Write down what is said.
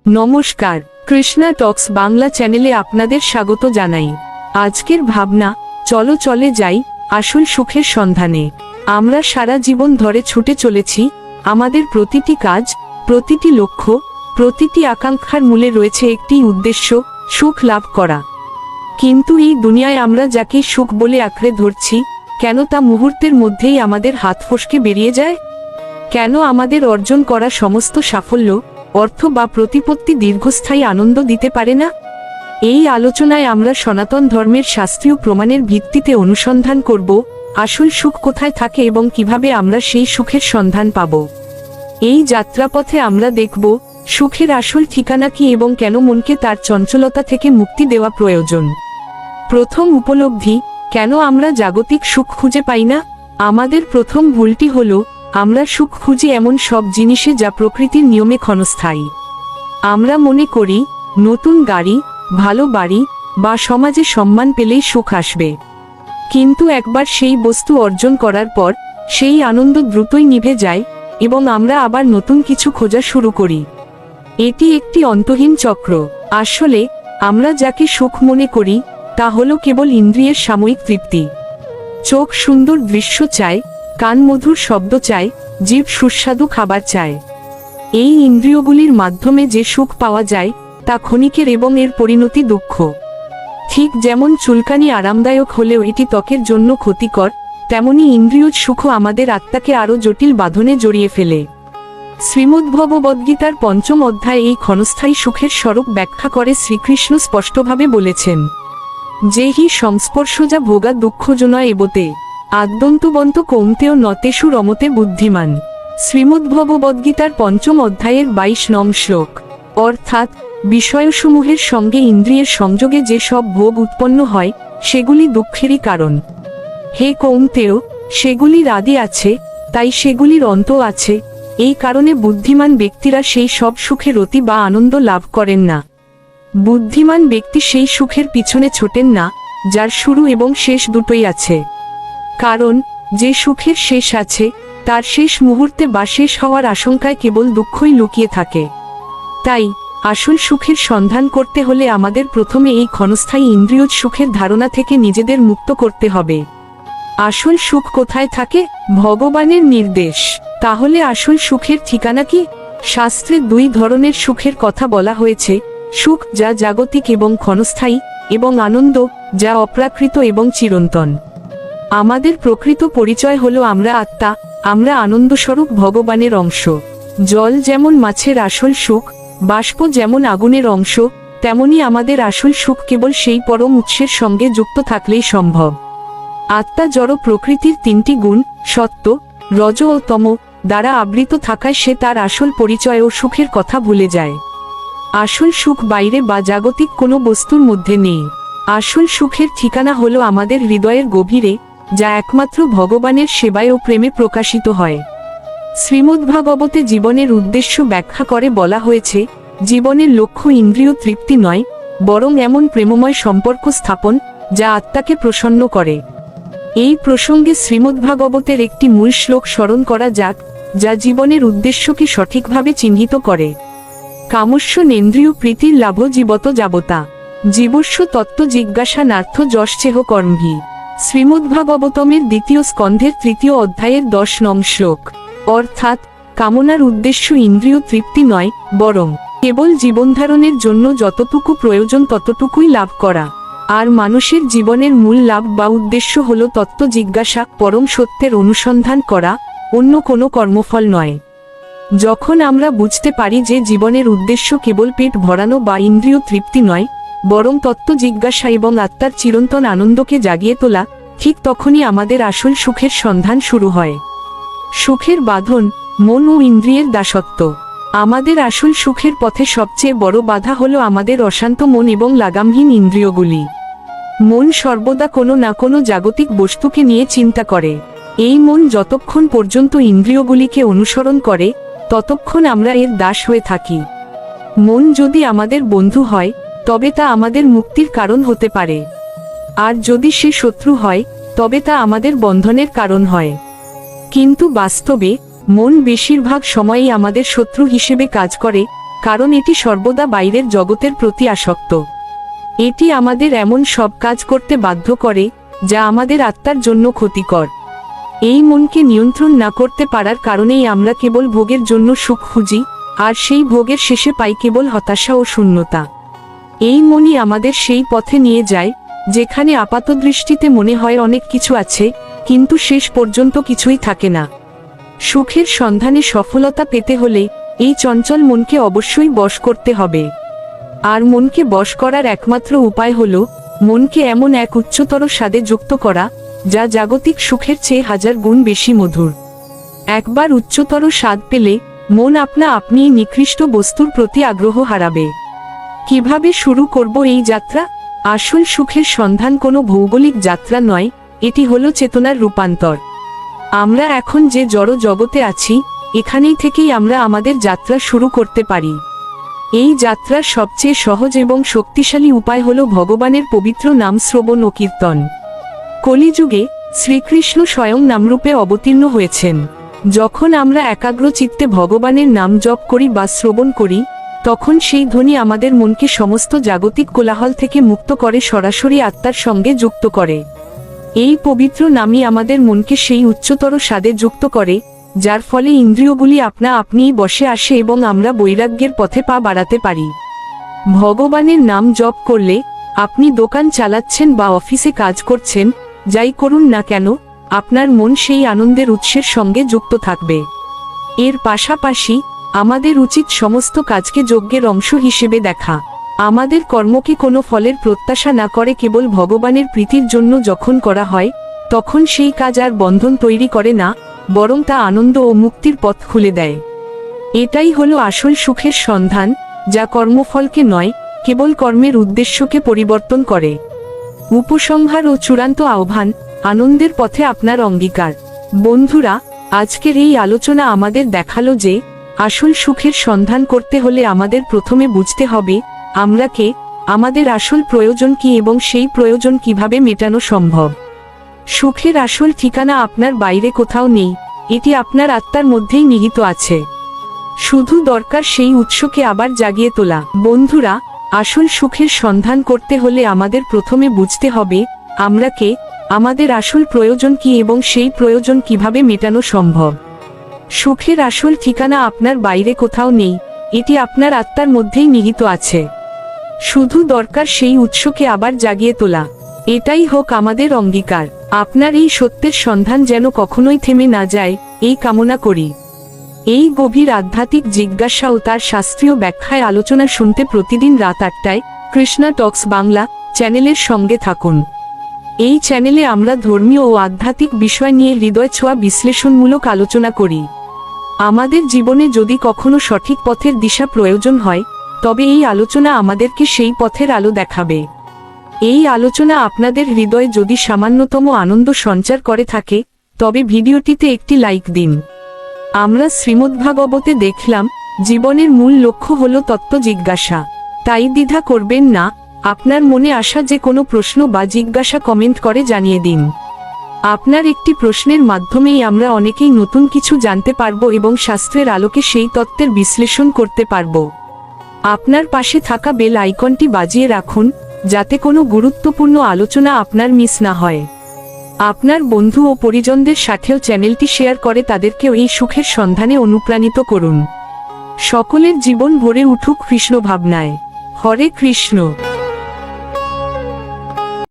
নমস্কার, কৃষ্ণা টক্স বাংলা চ্যানেলে আপনাদের স্বাগত জানাই। আজকের ভাবনা, চলো চলে যাই আসল সুখের সন্ধানে। আমরা সারা জীবন ধরে ছুটে চলেছি। আমাদের প্রতিটি কাজ, প্রতিটি লক্ষ্য, প্রতিটি আকাঙ্ক্ষার মূলে রয়েছে একটি উদ্দেশ্য, সুখ লাভ করা। কিন্তু এই দুনিয়ায় আমরা যাকে সুখ বলে আঁকড়ে ধরছি, কেন তা মুহূর্তের মধ্যেই আমাদের হাত ফসকে বেরিয়ে যায়? কেন আমাদের অর্জন করা সমস্ত সাফল্য, অর্থ বা প্রতিপত্তি দীর্ঘস্থায়ী আনন্দ দিতে পারে না? এই আলোচনায় আমরা সনাতন ধর্মের শাস্ত্রীয় প্রমাণের ভিত্তিতে অনুসন্ধান করব আসল সুখ কোথায় থাকে এবং কিভাবে আমরা সেই সুখের সন্ধান পাব। এই যাত্রাপথে আমরা দেখব সুখের আসল ঠিকানা কি এবং কেন মনকে তার চঞ্চলতা থেকে মুক্তি দেওয়া প্রয়োজন। প্রথম উপলব্ধি, কেন আমরা জাগতিক সুখ খুঁজে পাই না? আমাদের প্রথম ভুলটি হলো আমরা সুখ খুঁজি এমন সব জিনিসে যা প্রকৃতির নিয়মে ক্ষণস্থায়ী। আমরা মনে করি নতুন গাড়ি, ভালো বাড়ি বা সমাজে সম্মান পেলেই সুখ আসবে। কিন্তু একবার সেই বস্তু অর্জন করার পর সেই আনন্দ দ্রুতই নিভে যায় এবং আমরা আবার নতুন কিছু খোঁজা শুরু করি। এটি একটি অন্তহীন চক্র। আসলে আমরা যাকে সুখ মনে করি তা হলো কেবল ইন্দ্রিয়ের সাময়িক তৃপ্তি। চোখ সুন্দর দৃশ্য চায়, কান মধুর শব্দ চায়, জিভ সুস্বাদু খাবার চায়। এই ইন্দ্রিয়গুলির মাধ্যমে যে সুখ পাওয়া যায় তা ক্ষণিকের এবং এর পরিণতি দুঃখ। ঠিক যেমন চুলকানি আরামদায়ক হলেও এটি ত্বকের জন্য ক্ষতিকর, তেমনি ইন্দ্রিয়জ সুখও আমাদের আত্মাকে আরও জটিল বাঁধনে জড়িয়ে ফেলে। শ্রীমদ্ভগবদ্গীতার ৫ম অধ্যায়ে এই ক্ষণস্থায়ী সুখের স্বরূপ ব্যাখ্যা করে শ্রীকৃষ্ণ স্পষ্টভাবে বলেছেন, যে হি সংস্পর্শজা ভোগা দুঃখজনয় এবতে আদ্যন্তবন্ত কৌন্তেয় নতেষু রমতে বুদ্ধিমান। শ্রীমদ্ভগবদ্গীতার ৫ম অধ্যায়ের ২২ নং শ্লোক। অর্থাৎ বিষয়সমূহের সঙ্গে ইন্দ্রিয়ের সংযোগে যে সব ভোগ উৎপন্ন হয় সেগুলি দুঃখেরই কারণ। হে কৌন্তেয়, সেগুলির আদি আছে, তাই সেগুলির অন্ত আছে। এই কারণে বুদ্ধিমান ব্যক্তিরা সেই সব সুখের অতি বা আনন্দ লাভ করেন না। বুদ্ধিমান ব্যক্তি সেই সুখের পিছনে ছোটেন না যার শুরু এবং শেষ দুটোই আছে। কারণ যে সুখের শেষ আছে তার শেষ মুহূর্তে বা শেষ হওয়ার আশঙ্কায় কেবল দুঃখই লুকিয়ে থাকে। তাই আসল সুখের সন্ধান করতে হলে আমাদের প্রথমে এই ক্ষণস্থায়ী ইন্দ্রিয়জ সুখের ধারণা থেকে নিজেদের মুক্ত করতে হবে। আসল সুখ কোথায় থাকে? ভগবানের নির্দেশ। তাহলে আসল সুখের ঠিকানা কি? শাস্ত্রে দুই ধরনের সুখের কথা বলা হয়েছে, সুখ যা জাগতিক এবং ক্ষণস্থায়ী, এবং আনন্দ যা অপ্রাকৃত এবং চিরন্তন। আমাদের প্রকৃত পরিচয় হলো আমরা আত্মা, আমরা আনন্দস্বরূপ ভগবানের অংশ। জল যেমন মাছের আসল সুখ, বাষ্প যেমন আগুনের অংশ, তেমনি আমাদের আসল সুখ কেবল সেই পরম উৎসের সঙ্গে যুক্ত থাকলেই সম্ভব। আত্মা জড় প্রকৃতির তিনটি গুণ, সত্ত্ব, রজ ও তম, দ্বারা আবৃত থাকায় সে তার আসল পরিচয় ও সুখের কথা ভুলে যায়। আসল সুখ বাইরে বা জাগতিক কোনো বস্তুর মধ্যে নেই। আসল সুখের ঠিকানা হলো আমাদের হৃদয়ের গভীরে, যা একমাত্র ভগবানের সেবায় ও প্রেমে প্রকাশিত হয়। শ্রীমদ্ভাগবতে জীবনের উদ্দেশ্য ব্যাখ্যা করে বলা হয়েছে, জীবনের লক্ষ্য ইন্দ্রিয় তৃপ্তি নয়, বরং এমন প্রেমময় সম্পর্ক স্থাপন যা আত্মাকে প্রসন্ন করে। এই প্রসঙ্গে শ্রীমদ্ভাগবতের একটি মূল শ্লোক স্মরণ করা যাক, যা জীবনের উদ্দেশ্যকে সঠিকভাবে চিহ্নিত করে। কামস্য নেন্দ্রিয় প্রীতির লাভ জীবত যাবতা, জীবস্য তত্ত্ব জিজ্ঞাসা নার্থ যশ্চেহ কর্মভি। শ্রীমদ্ভাগবতমের ২য় স্কন্ধের ৩য় অধ্যায়ের ১০ নং শ্লোক। অর্থাৎ কামনার উদ্দেশ্য ইন্দ্রিয় তৃপ্তি নয়, বরং কেবল জীবনধারণের জন্য যতটুকু প্রয়োজন ততটুকুই লাভ করা। আর মানুষের জীবনের মূল লাভ বা উদ্দেশ্য হল তত্ত্ব জিজ্ঞাসা, পরম সত্যের অনুসন্ধান করা, অন্য কোনো কর্মফল নয়। যখন আমরা বুঝতে পারি যে জীবনের উদ্দেশ্য কেবল পেট ভরানো বা ইন্দ্রিয় তৃপ্তি নয়, বরং তত্ত্ব জিজ্ঞাসা এবং আত্মার চিরন্তন আনন্দকে জাগিয়ে তোলা, ঠিক তখনই আমাদের আসল সুখের সন্ধান শুরু হয়। সুখের বাঁধন, মন ও ইন্দ্রিয়ের দাসত্ব। আমাদের আসল সুখের পথে সবচেয়ে বড় বাধা হলো আমাদের অশান্ত মন এবং লাগামহীন ইন্দ্রিয়গুলি। মন সর্বদা কোনো না কোনো জাগতিক বস্তুকে নিয়ে চিন্তা করে। এই মন যতক্ষণ পর্যন্ত ইন্দ্রিয়গুলিকে অনুসরণ করে ততক্ষণ আমরা এর দাস হয়ে থাকি। মন যদি আমাদের বন্ধু হয় তবে তা আমাদের মুক্তির কারণ হতে পারে, আর যদি সে শত্রু হয় তবে তা আমাদের বন্ধনের কারণ হয়। কিন্তু বাস্তবে মন বেশিরভাগ সময়ই আমাদের শত্রু হিসেবে কাজ করে, কারণ এটি সর্বদা বাইরের জগতের প্রতি আসক্ত। এটি আমাদের এমন সব কাজ করতে বাধ্য করে যা আমাদের আত্মার জন্য ক্ষতিকর। এই মনকে নিয়ন্ত্রণ না করতে পারার কারণেই আমরা কেবল ভোগের জন্য সুখ খুঁজি, আর সেই ভোগের শেষে পাই কেবল হতাশা ও শূন্যতা। এই মনই আমাদের সেই পথে নিয়ে যায় যেখানে আপাতদৃষ্টিতে মনে হয় অনেক কিছু আছে, কিন্তু শেষ পর্যন্ত কিছুই থাকে না। সুখের সন্ধানে সফলতা পেতে হলে এই চঞ্চল মনকে অবশ্যই বশ করতে হবে। আর মনকে বশ করার একমাত্র উপায় হল মনকে এমন এক উচ্চতর স্বাদে যুক্ত করা যা জাগতিক সুখের চেয়ে 1000 গুণ বেশি মধুর। একবার উচ্চতর স্বাদ পেলে মন আপনা আপনিই নিকৃষ্ট বস্তুর প্রতি আগ্রহ হারাবে। কিভাবে শুরু করব এই যাত্রা? আসল সুখের সন্ধান কোনো ভৌগোলিক যাত্রা নয়, এটি হলো চেতনার রূপান্তর। আমরা এখন যে জড় জগতে আছি, এখানেই থেকেই আমরা আমাদের যাত্রা শুরু করতে পারি। এই যাত্রার সবচেয়ে সহজ এবং শক্তিশালী উপায় হল ভগবানের পবিত্র নাম শ্রবণ ও কীর্তন। কলিযুগে শ্রীকৃষ্ণ স্বয়ং নামরূপে অবতীর্ণ হয়েছেন। যখন আমরা একাগ্র চিত্তে ভগবানের নাম জপ করি বা শ্রবণ করি, তখন সেই ধ্বনি আমাদের মনকে সমস্ত জাগতিক কোলাহল থেকে মুক্ত করে সরাসরি আত্মার সঙ্গে যুক্ত করে। এই পবিত্র নামই আমাদের মনকে সেই উচ্চতর স্বাদে যুক্ত করে, যার ফলে ইন্দ্রিয়গুলি আপনা আপনিই বসে আসে এবং আমরা বৈরাগ্যের পথে পা বাড়াতে পারি। ভগবানের নাম জপ করলে আপনি দোকান চালাচ্ছেন বা অফিসে কাজ করছেন, যাই করুন না কেন, আপনার মন সেই আনন্দের উৎসের সঙ্গে যুক্ত থাকবে। এর পাশাপাশি আমাদের উচিত সমস্ত কাজকে যজ্ঞের অংশ হিসেবে দেখা। আমাদের কর্মকে কোনো ফলের প্রত্যাশা না করে কেবল ভগবানের প্রীতির জন্য যখন করা হয়, তখন সেই কাজ আর বন্ধন তৈরি করে না, বরং তা আনন্দ ও মুক্তির পথ খুলে দেয়। এটাই হলো আসল সুখের সন্ধান, যা কর্মফলকে নয়, কেবল কর্মের উদ্দেশ্যকে পরিবর্তন করে। উপসংহার ও চূড়ান্ত আহ্বান: আনন্দের পথে আপনার অঙ্গীকার। বন্ধুরা, আজকের এই আলোচনা আমাদের দেখালো যে আসল সুখের সন্ধান করতে হলে আমাদের প্রথমে বুঝতে হবে আমরা কে, আমাদের আসল প্রয়োজন কি এবং সেই প্রয়োজন কিভাবে মেটানো সম্ভব। সুখের আসল ঠিকানা আপনার বাইরে কোথাও নেই, এটি আপনার আত্মার মধ্যেই নিহিত আছে। শুধু দরকার সেই উৎসকে আবার জাগিয়ে তোলা। বন্ধুরা, আসল সুখের সন্ধান করতে হলে আমাদের প্রথমে বুঝতে হবে আমরা কে, আমাদের আসল প্রয়োজন কি এবং সেই প্রয়োজন কিভাবে মেটানো সম্ভব। সুখের আসল ঠিকানা আপনার বাইরে কোথাও নেই, এটি আপনার আত্মার মধ্যেই নিহিত আছে। শুধু দরকার সেই উৎসকে আবার জাগিয়ে তোলা। এটাই হোক আমাদের অঙ্গীকার। আপনার এই সত্যের সন্ধান যেন কখনোই থেমে না যায়, এই কামনা করি। এই গভীর আধ্যাত্মিক জিজ্ঞাসা ও তার শাস্ত্রীয় ব্যাখ্যায় আলোচনা শুনতে প্রতিদিন রাত 8টায় কৃষ্ণা টক্স বাংলা চ্যানেলের সঙ্গে থাকুন। এই চ্যানেলে আমরা ধর্মীয় ও আধ্যাত্মিক বিষয় নিয়ে হৃদয় ছোঁয়া বিশ্লেষণমূলক আলোচনা করি। আমাদের জীবনে যদি কখনো সঠিক পথের দিশা প্রয়োজন হয়, তবে এই আলোচনা আমাদেরকে সেই পথের আলো দেখাবে। এই আলোচনা আপনাদের হৃদয়ে যদি সামান্যতম আনন্দ সঞ্চার করে থাকে, তবে ভিডিওটিতে একটি লাইক দিন। আমরা শ্রীমদ্ভাগবতে দেখলাম জীবনের মূল লক্ষ্য হল তত্ত্ব জিজ্ঞাসা। তাই দ্বিধা করবেন না, আপনার মনে আসা যে কোনো প্রশ্ন বা জিজ্ঞাসা কমেন্ট করে জানিয়ে দিন। আপনার একটি প্রশ্নের মাধ্যমেই আমরা অনেকেই নতুন কিছু জানতে পারব এবং শাস্ত্রের আলোকে সেই তত্ত্বের বিশ্লেষণ করতে পারব। আপনার পাশে থাকা বেল আইকনটি বাজিয়ে রাখুন, যাতে কোনো গুরুত্বপূর্ণ আলোচনা আপনার মিস না হয়। আপনার বন্ধু ও পরিজনদের সাথেও চ্যানেলটি শেয়ার করে তাদেরকেও এই সুখের সন্ধানে অনুপ্রাণিত করুন। সকলের জীবন ভরে উঠুক কৃষ্ণ ভাবনায়। হরে কৃষ্ণ।